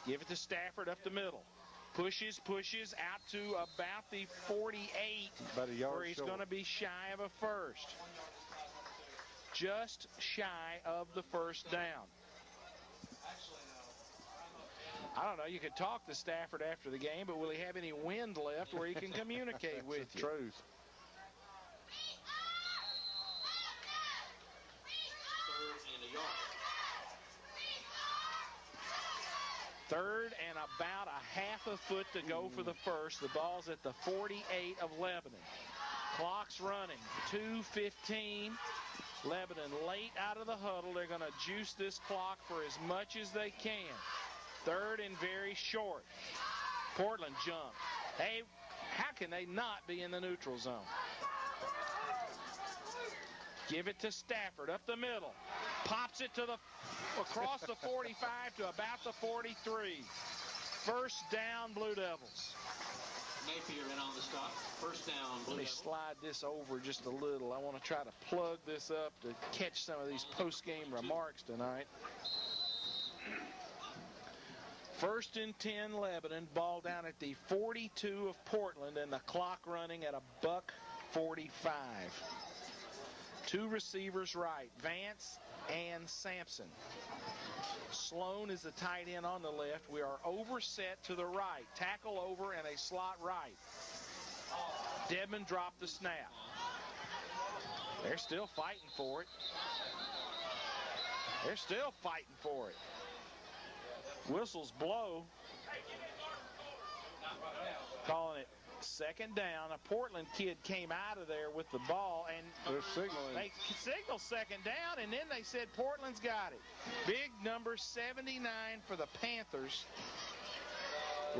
Give it to Stafford up the middle. Pushes out to about the 48, about a yard where he's going to be shy of a first. Just shy of the first down. I don't know. You could talk to Stafford after the game, but will he have any wind left where he can communicate with you? Truth. Third and about a half a foot to go for the first. The ball's at the 48 of Lebanon. Clock's running. 2:15. Lebanon late out of the huddle. They're going to juice this clock for as much as they can. Third and very short. Portland jumped. Hey, how can they not be in the neutral zone? Give it to Stafford up the middle. Pops it to the across the 45 to about the 43. First down, Blue Devils. Napier in on the stop. First down, Blue Let me Devils. slide this over just a little. I want to try to plug this up to catch some of these post-game remarks tonight. First and 10, Lebanon. Ball down at the 42 of Portland, and the clock running at $1:45. Two receivers right, Vance and Sampson. Sloan is the tight end on the left. We are overset to the right. Tackle over and a slot right. Dedman dropped the snap. They're still fighting for it. They're still fighting for it. Whistles blow. Calling it second down. A Portland kid came out of there with the ball, and they're signaling. They signaled second down, and then they said Portland's got it. Big number 79 for the Panthers.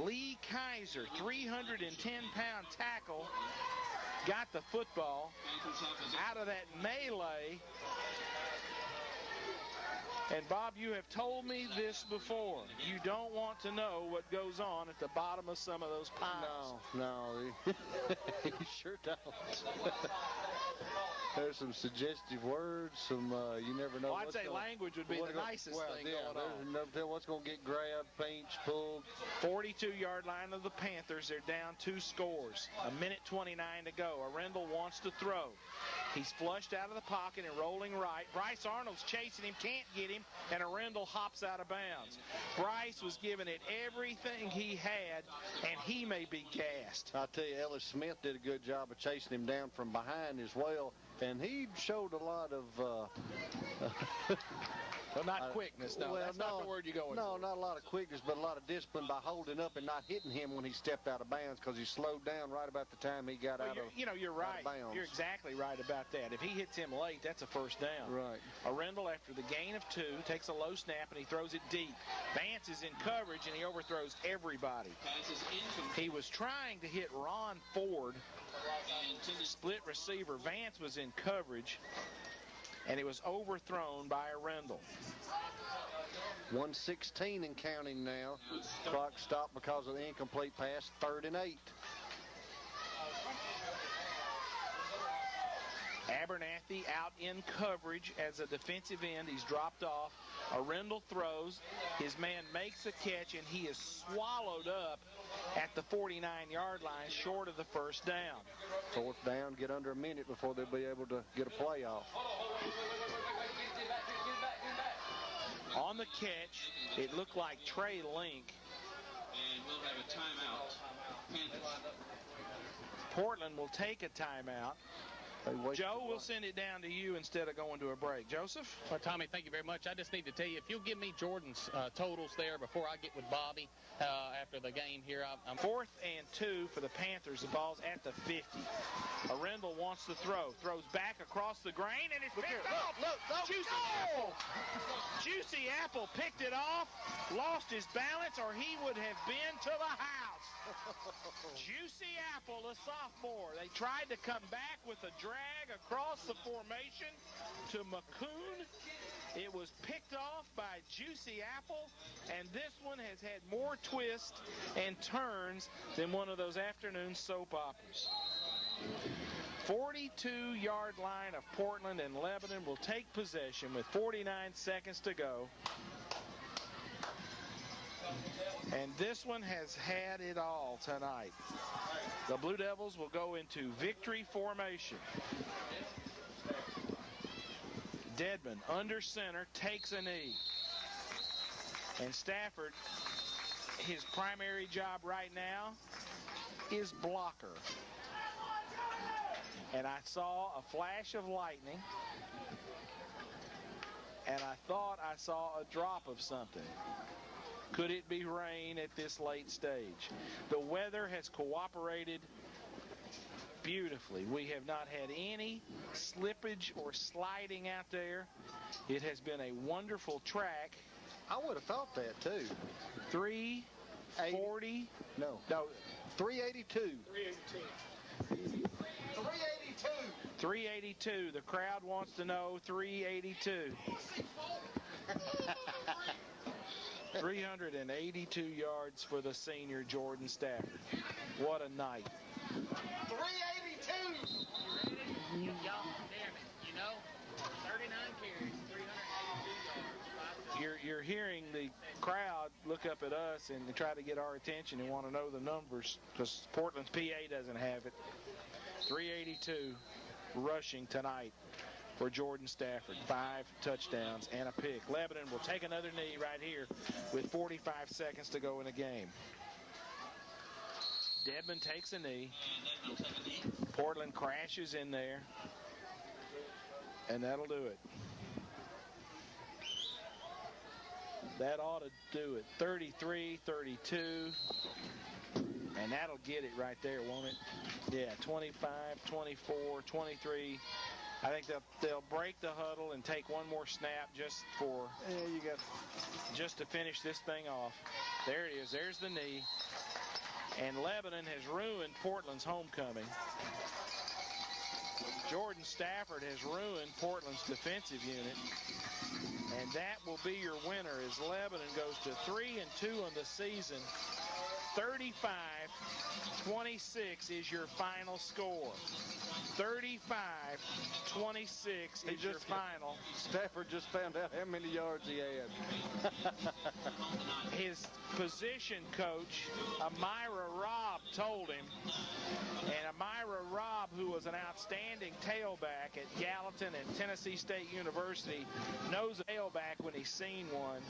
Lee Kaiser, 310-pound tackle, got the football out of that melee. And, Bob, you have told me this before. You don't want to know what goes on at the bottom of some of those piles. No, you sure don't. There's some suggestive words, some you never know. Well, I'd say language would be the nicest thing going on. Never tell what's going to get grabbed, pinched, pulled. 42-yard line of the Panthers. They're down 2 scores. 1:29 to go. Arundel wants to throw. He's flushed out of the pocket and rolling right. Bryce Arnold's chasing him, can't get him, and Arundel hops out of bounds. Bryce was giving it everything he had, and he may be gassed. I'll tell you, Ellis Smith did a good job of chasing him down from behind as well, and he showed a lot of... Well, not quickness, no. That's not the word you're going for. No, not a lot of quickness, but a lot of discipline by holding up and not hitting him when he stepped out of bounds, because he slowed down right about the time he got out of you're right. bounds. You're exactly right about that. If he hits him late, that's a first down. Right. Arundel, after the gain of 2, takes a low snap, and he throws it deep. Vance is in coverage, and he overthrows everybody. He was trying to hit Ron Ford, split receiver. Vance was in coverage, and it was overthrown by Arundel. 1:16 and counting now. Clock stopped because of the incomplete pass. 3rd and 8. Abernathy out in coverage as a defensive end. He's dropped off. Arundel throws. His man makes a catch, and he is swallowed up at the 49-yard line, short of the first down. 4th down, get under a minute before they'll be able to get a play off. On the catch, it looked like Trey Link. And we'll have a timeout. Panthers. Portland will take a timeout. Joe, we'll send it down to you instead of going to a break. Joseph? Well, Tommy, thank you very much. I just need to tell you, if you'll give me Jordan's totals there before I get with Bobby after the game here. I'm 4th and 2 for the Panthers. The ball's at the 50. Arundel wants to throw. Throws back across the grain, and it's picked off. Look, Juicy Apple. Juicy Apple picked it off, lost his balance, or he would have been to the house. Juicy Apple, the sophomore. They tried to come back with a drag across the formation to McCoon. It was picked off by Juicy Apple, and this one has had more twists and turns than one of those afternoon soap operas. 42-yard line of Portland, and Lebanon will take possession with 49 seconds to go. And this one has had it all tonight. The Blue Devils will go into victory formation. Dedman under center takes a knee. And Stafford, his primary job right now is blocker. And I saw a flash of lightning. And I thought I saw a drop of something. Could it be rain at this late stage? The weather has cooperated beautifully. We have not had any slippage or sliding out there. It has been a wonderful track. I would have thought that too. 340. No, 382. 382. 382. The crowd wants to know 382. 382 yards for the senior Jordan Stafford. What a night. 382. You y'all, damn it. You know, 39 carries, 382 yards. You're hearing the crowd look up at us and try to get our attention and want to know the numbers because Portland's PA doesn't have it. 382 rushing tonight for Jordan Stafford. 5 touchdowns and a pick. Lebanon will take another knee right here with 45 seconds to go in the game. Dedman takes a knee. Portland crashes in there. And that'll do it. That ought to do it. 33-32. And that'll get it right there, won't it? Yeah, 25, 24, 23. I think they'll break the huddle and take one more snap just to finish this thing off. There it is. There's the knee. And Lebanon has ruined Portland's homecoming. Jordan Stafford has ruined Portland's defensive unit. And that will be your winner as Lebanon goes to 3-2 on the season. 35-26 is your final score. 35-26 is your final. Stafford just found out how many yards he had. His position coach, Amira Robb, told him, and Amira Robb, who was an outstanding tailback at Gallatin and Tennessee State University, knows a tailback when he's seen one.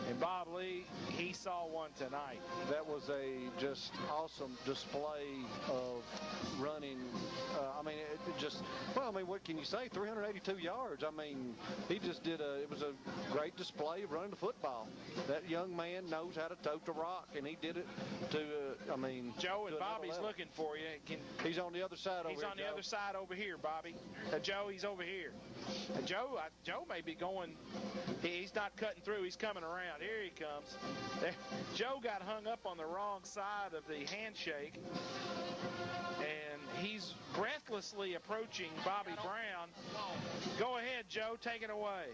And Bob Lee, he saw one tonight. That was a just awesome display of running. What can you say? 382 yards. I mean, he just did it was a great display of running the football. That young man knows how to tote the rock, and he did it to, Joe and Bobby's looking for you. He's on the other side over here, He's on the other side over here, Bobby. Joe, he's over here. Joe may be going. He's not cutting through. He's coming around. Here he comes. Joe got hung up on the wrong side of the handshake, and he's breathlessly approaching Bobby Brown. Go ahead, Joe. Take it away.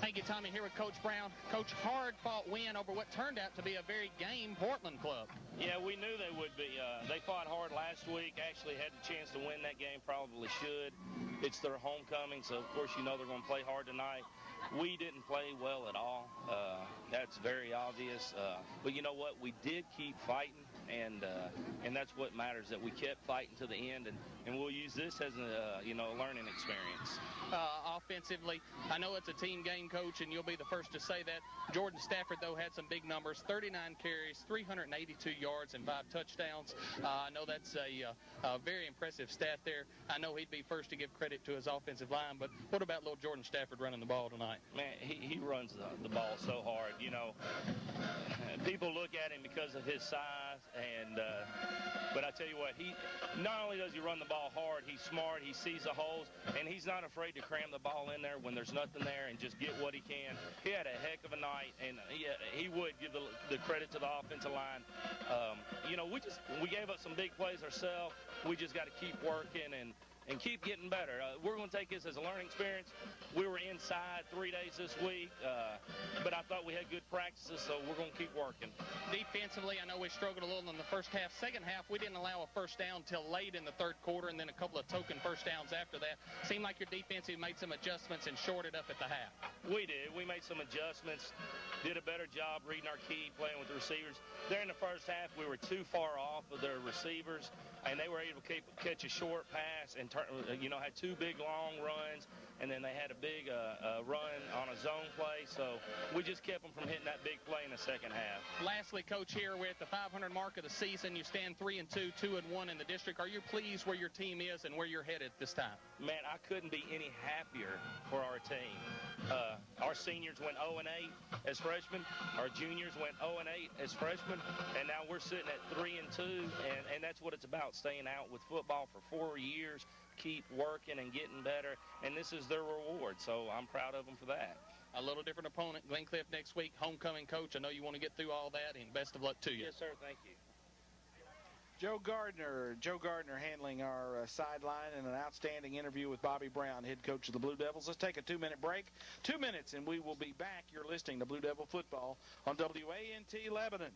Thank you, Tommy. Here with Coach Brown. Coach, hard-fought win over what turned out to be a very game Portland club. Yeah, we knew they would be. They fought hard last week, actually had the chance to win that game, probably should. It's their homecoming, so, of course, you know they're going to play hard tonight. We didn't play well at all. That's very obvious. But you know what? We did keep fighting, and that's what matters, that we kept fighting to the end, and we'll use this as a learning experience. Offensively, I know it's a team game, Coach, and you'll be the first to say that. Jordan Stafford, though, had some big numbers, 39 carries, 382 yards, and 5 touchdowns. I know that's a very impressive stat there. I know he'd be first to give credit to his offensive line, but what about little Jordan Stafford running the ball tonight? Man, he runs the ball so hard. People look at him because of his size, but I tell you what, he not only does he run the ball hard, he's smart, he sees the holes, and he's not afraid to cram the ball in there when there's nothing there and just get what he can. He had a heck of a night, and he would give the credit to the offensive line. We gave up some big plays ourselves. We just got to keep working, and and keep getting better. We're going to take this as a learning experience. We were inside 3 days this week, but I thought we had good practices, so we're going to keep working. Defensively, I know we struggled a little in the first half. Second half, we didn't allow a first down till late in the third quarter, and then a couple of token first downs after that. Seemed like your defense made some adjustments and shorted up at the half. We did. We made some adjustments, did a better job reading our key, playing with the receivers. During the first half, we were too far off of their receivers, and they were able to catch a short pass and had two big long runs, and then they had a big run on a zone play. So we just kept them from hitting that big play in the second half. Lastly, Coach, here we're at the 500 mark of the season. You stand 3-2, 2-1 in the district. Are you pleased where your team is and where you're headed this time? Man, I couldn't be any happier for our team. Our seniors went 0-8 as freshmen. Our juniors went 0-8 as freshmen, and now we're sitting at 3-2, and that's what it's about, staying out with football for 4 years, keep working and getting better, and this is their reward, so I'm proud of them for that. A little different opponent, Glencliff next week, homecoming coach. I know you want to get through all that, and best of luck to you. Yes, sir. Thank you. Joe Gardner handling our sideline in an outstanding interview with Bobby Brown, head coach of the Blue Devils. Let's take a 2-minute break. 2 minutes, and we will be back. You're listening to Blue Devil Football on WANT Lebanon.